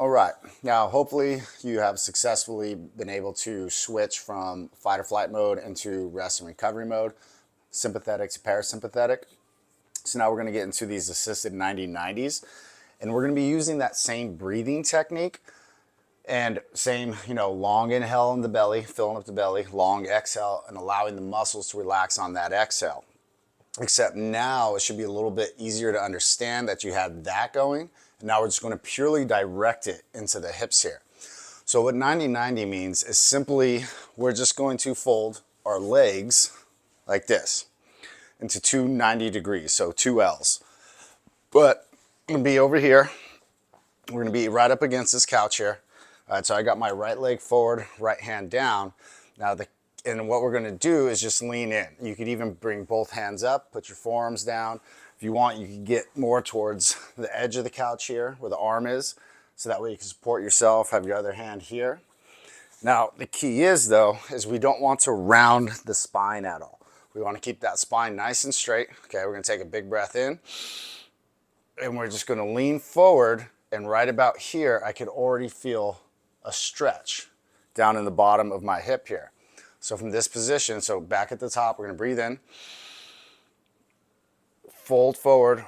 All right, now hopefully you have successfully been able to switch from fight or flight mode into rest and recovery mode, sympathetic to parasympathetic. So now we're going to get into these assisted 90-90s, and we're going to be using that same breathing technique and same, long inhale in the belly, filling up the belly, long exhale, and allowing the muscles to relax on that exhale. Except now it should be a little bit easier to understand that you have that going. And now we're just going to purely direct it into the hips here. So what 90-90 means is simply we're just going to fold our legs like this into 290 degrees, so 2 L's. But I'm going to be over here. We're going to be right up against this couch here. All right, so I got my right leg forward, right hand down. Now and what we're going to do is just lean in. You could even bring both hands up, put your forearms down. If you want, you can get more towards the edge of the couch here where the arm is, so that way you can support yourself, have your other hand here. Now, the key is though, is we don't want to round the spine at all. We want to keep that spine nice and straight. Okay, we're going to take a big breath in, and we're just going to lean forward, and right about here, I could already feel a stretch down in the bottom of my hip here. So from this position, so back at the top, we're going to breathe in, fold forward,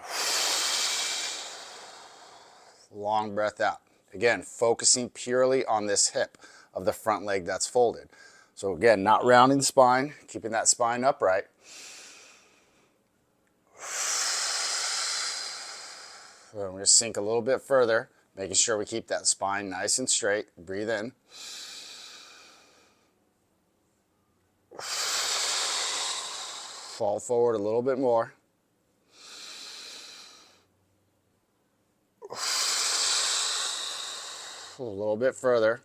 long breath out. Again, focusing purely on this hip of the front leg that's folded. So again, not rounding the spine, keeping that spine upright. So we're going to sink a little bit further, making sure we keep that spine nice and straight. Breathe in. Fall forward a little bit more. A little bit further.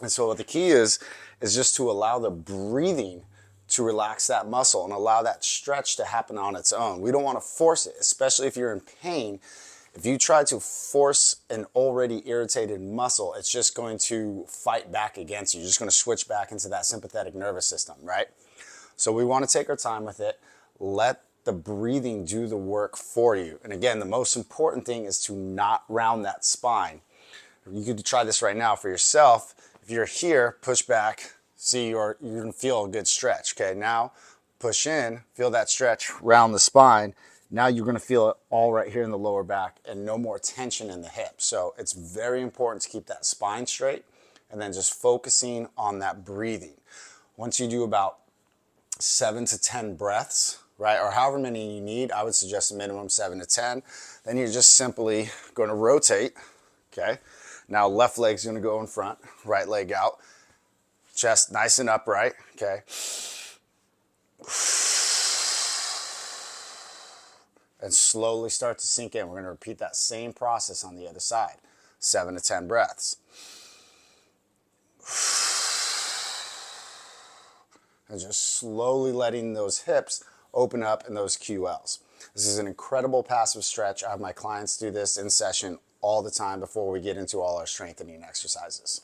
And so what the key is just to allow the breathing to relax that muscle and allow that stretch to happen on its own. We don't want to force it, especially if you're in pain. If you try to force an already irritated muscle, it's just going to fight back against you. You're just going to switch back into that sympathetic nervous system, right? So we want to take our time with it. Let the breathing do the work for you. And again, the most important thing is to not round that spine. You could try this right now for yourself. If you're here, push back, see you're going to feel a good stretch. Okay, now push in, feel that stretch round the spine. Now you're going to feel it all right here in the lower back and no more tension in the hip. So it's very important to keep that spine straight and then just focusing on that breathing. Once you do about 7 to 10 breaths, right, or however many you need, I would suggest a minimum 7 to 10. Then you're just simply going to rotate, okay? Now left leg's going to go in front, right leg out, chest nice and upright, okay? And slowly start to sink in. We're going to repeat that same process on the other side. 7 to 10 breaths. And just slowly letting those hips open up in those QLs. This is an incredible passive stretch. I have my clients do this in session all the time before we get into all our strengthening exercises.